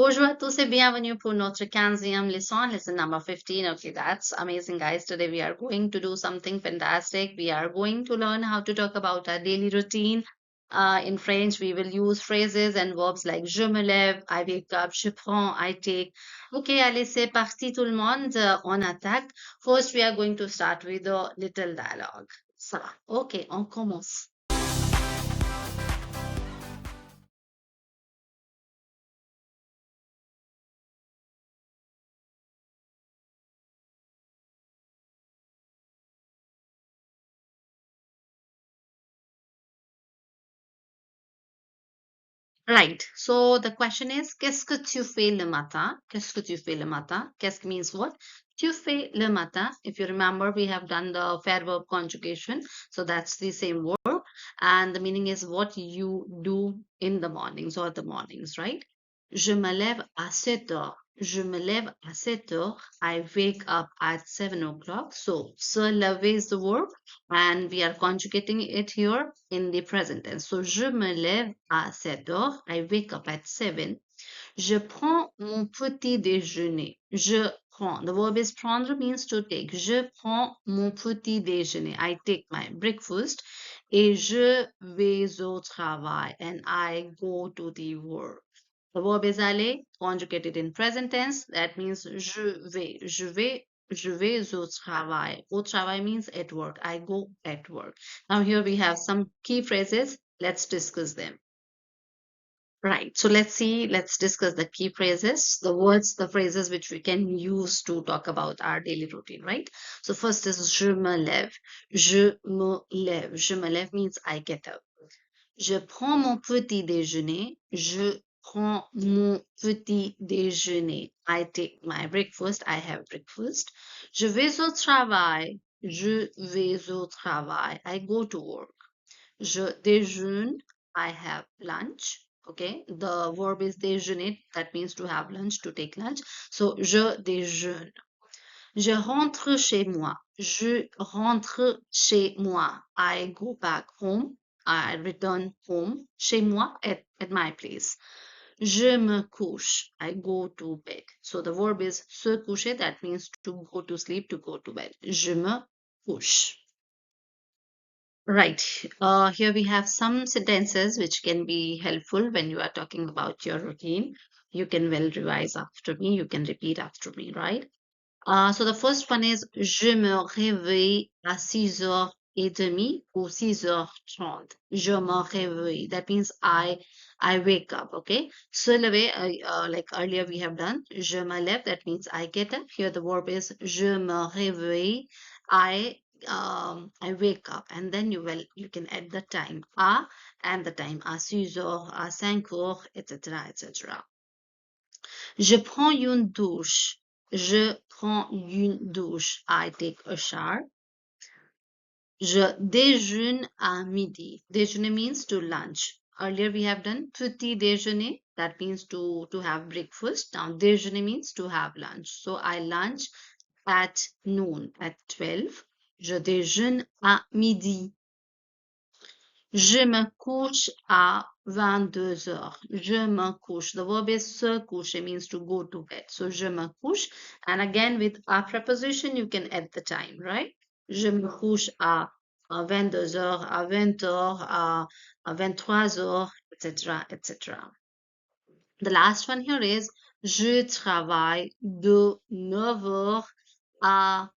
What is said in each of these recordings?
Bonjour à tous et bienvenue pour notre 15e leçon, lesson number 15. Okay, that's amazing, guys. Today we are going to do something fantastic. We are going to learn how to talk about our daily routine. In French, we will use phrases and verbs like je me lève, I wake up, je prends, I take. Okay, allez, c'est parti tout le monde. On attaque. First, we are going to start with a little dialogue. Ça va. Okay, on commence. Right. So the question is, qu'est-ce que tu fais le matin? Qu'est-ce que tu fais le matin? Qu'est-ce means what? Tu fais le matin. If you remember, we have done the fair verb conjugation. So that's the same word. And the meaning is what you do in the mornings or the mornings, right? Je me lève à 7 heures. Je me lève à 7 heures. I wake up at 7 o'clock. So, se lever is the verb and we are conjugating it here in the present tense. So, je me lève à 7 heures. I wake up at 7. Je prends mon petit déjeuner. Je prends. The verb is prendre means to take. Je prends mon petit déjeuner. I take my breakfast. Et je vais au travail. And I go to the work. The verb is aller, conjugated in present tense. That means je vais. Je vais au travail. Au travail means at work. I go at work. Now here we have some key phrases. Let's discuss them. Right. So let's discuss the key phrases, the words, the phrases which we can use to talk about our daily routine, right? So first is je me lève. Je me lève. Je me lève means I get up. Je prends mon petit déjeuner. Je prends mon petit déjeuner. I take my breakfast. I have breakfast. Je vais au travail. Je vais au travail. I go to work. Je déjeune. I have lunch. Okay, the verb is déjeuner. That means to have lunch, to take lunch. So, je déjeune. Je rentre chez moi. Je rentre chez moi. I go back home. I return home. Chez moi, at my place. Je me couche. I go to bed. So the verb is se coucher. That means to go to sleep, to go to bed. Je me couche. Right. Here we have some sentences which can be helpful when you are talking about your routine. You can well revise after me. You can repeat after me, right? So the first one is je me réveille à 6h30 ou 6h30. Je me réveille. That means I wake up. Okay. Se lever, like earlier we have done. Je me lève. That means I get up. Here the verb is je me réveille. I wake up, and then you can add the time à and the time à 6h, à 5h, etc., etc. Je prends une douche. Je prends une douche. I take a shower. Je déjeune à midi. Déjeuner means to lunch. Earlier we have done petit déjeuner. That means to have breakfast. Now déjeuner means to have lunch. So I lunch at noon, at 12. Je déjeune à midi. Je me couche à 22 heures. Je me couche. The verb is se coucher means to go to bed. So je me couche. And again with a preposition you can add the time, right? Je me couche à 22 heures, à 20 heures, à 23 heures, etc., etc. The last one here is je travaille de 9 heures à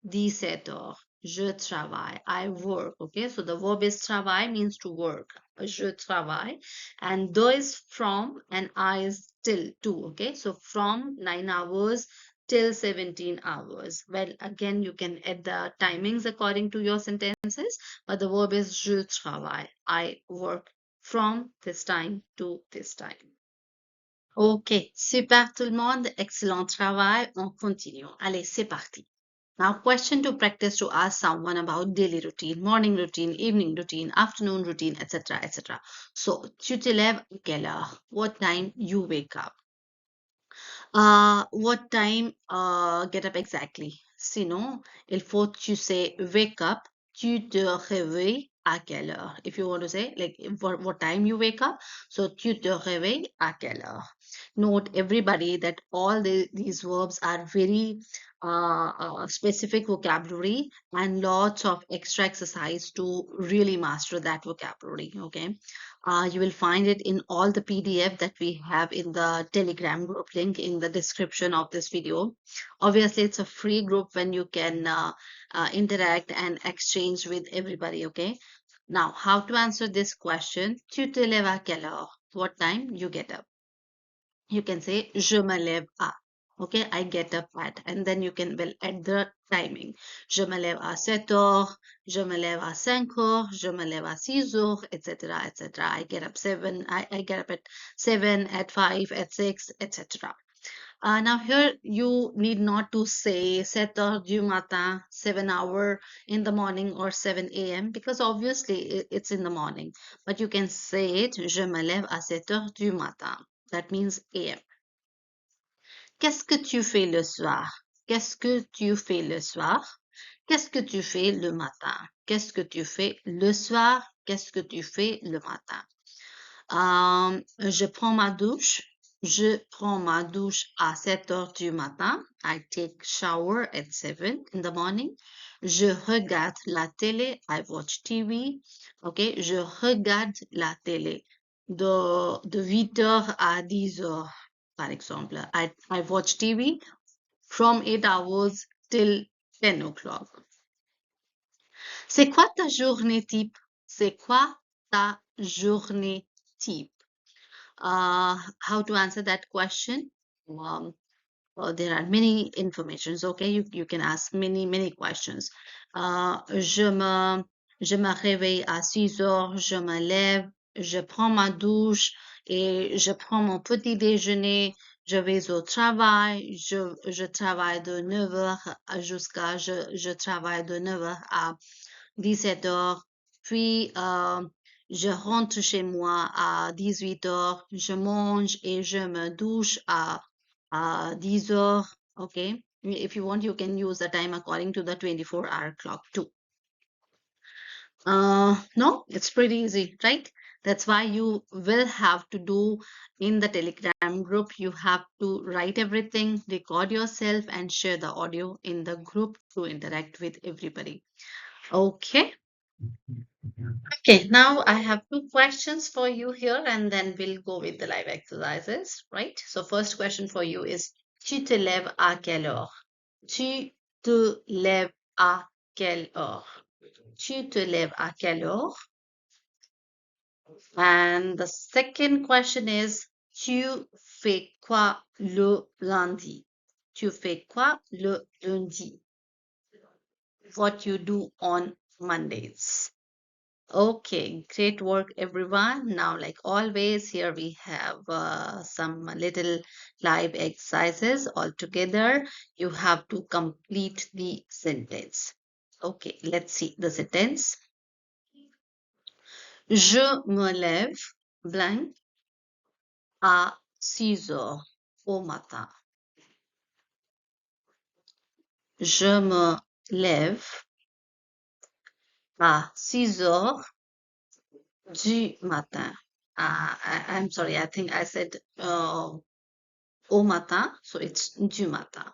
17 heures. Je travaille. I work. Okay. So the verb is travail means to work. Je travaille. And de is from and I is till 2. Okay. So from 9 hours till 17 hours. Well, again, you can add the timings according to your sentences, but the verb is je travaille. I work from this time to this time. Ok, super tout le monde, excellent travail, on continue. Allez, c'est parti. Now, question to practice to ask someone about daily routine, morning routine, evening routine, afternoon routine, etc., etc. So, tu te lèves à quelle heure? What time you wake up? What time get up exactly? Sinon, il faut que tu sais wake up, tu te réveilles à quelle heure? If you want to say like what time you wake up, so tu te réveilles à quelle heure? Note everybody that all these verbs are very specific vocabulary and lots of extra exercise to really master that vocabulary. Okay, you will find it in all the PDF that we have in the Telegram group link in the description of this video. Obviously, it's a free group when you can interact and exchange with everybody. Okay, now how to answer this question? Tu te lèves à quelle heure? What time you get up? You can say je me lève à. Okay, I get up at, and then you can well add the timing. Je me lève à 7 heures, je me lève à 5 heures, je me lève à 6 heures, etc., etc. I get up 7, I get up at 7, at 5, at 6, etc. Now here you need not to say 7 heures du matin, 7 hour in the morning or 7 a.m. because obviously it's in the morning. But you can say it, je me lève à 7 heures du matin. That means a.m. Qu'est-ce que tu fais le soir? Qu'est-ce que tu fais le soir? Qu'est-ce que tu fais le matin? Qu'est-ce que tu fais le soir? Qu'est-ce que tu fais le matin? Je prends ma douche. Je prends ma douche à 7 heures du matin. I take shower at 7 in the morning. Je regarde la télé. I watch TV. Okay, je regarde la télé de 8 heures à 10 heures, par exemple. I watch TV from 8 hours till 10 o'clock. C'est quoi ta journée type? C'est quoi ta journée type? How to answer that question? Um, there are many informations. Okay, you can ask many questions. Je me réveille à 6 heures, je me lève, je prends ma douche et je prends mon petit déjeuner. Je vais au travail, je travaille de 9 heures jusqu'à, je travaille de 9 heures à 17 heures. Puis, je rentre chez moi à 18 heures. Je mange et je me douche à 10 heures. Okay. If you want, you can use the time according to the 24-hour clock too. No, it's pretty easy, right? That's why you will have to do in the Telegram group. You have to write everything, record yourself, and share the audio in the group to interact with everybody. Okay. Okay, now I have two questions for you here, and then we'll go with the live exercises, right? So first question for you is, tu te lèves à quelle heure? Tu te lèves à quelle heure? Tu te lèves à quelle heure? And the second question is, tu fais quoi le lundi? Tu fais quoi le lundi? What you do on Mondays? Okay, great work, everyone. Now, like always, here we have some little live exercises all together. You have to complete the sentence. Okay, let's see the sentence. Je me lève blank à 6 heures au matin. Je me lève à 6 heures du matin. I'm sorry, I think I said au matin, so it's du matin.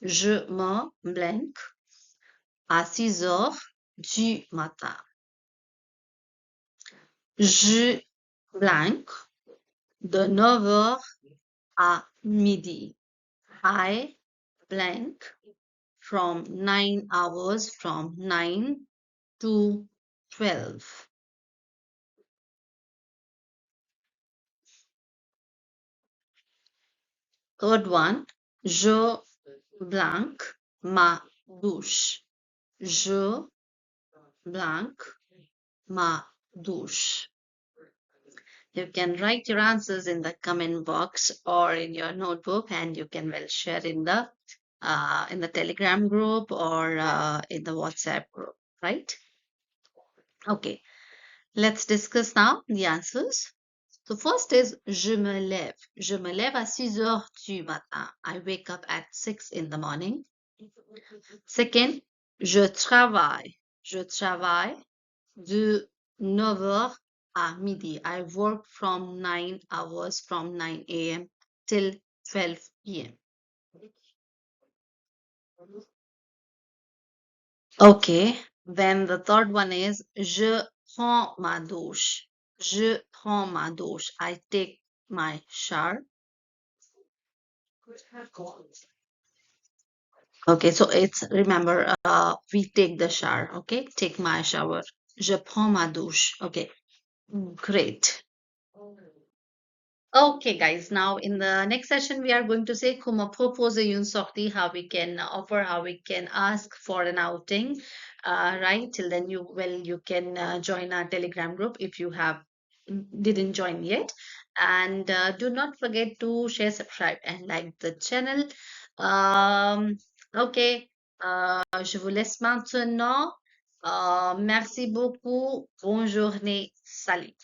Je me blank à 6 heures du matin. Je blank de 9 heures à midi. I blank from 9 hours, from 9 to 12. Third one, je blank ma douche. Je blank ma douche. You can write your answers in the comment box or in your notebook, and you can well share in the Telegram group or in the WhatsApp group, right? Okay, let's discuss now the answers. So first is je me lève. Je me lève à 6 heures du matin. I wake up at 6 in the morning. Second, je travaille. Je travaille de 9 heures à midi. I work from 9 hours from 9 a.m. till 12 p.m. Okay, then the third one is je prends ma douche. Je prends ma douche. I take my shower. Okay, so it's remember we take the shower. Okay, take my shower. Je prends ma douche. Okay, great. Okay, guys, now in the next session, we are going to say comment proposer une sortie, how we can offer, how we can ask for an outing, right? Till then, you can join our Telegram group if you have didn't join yet, and do not forget to share, subscribe, and like the channel. Ok, je vous laisse maintenant. Merci beaucoup. Bonne journée. Salut.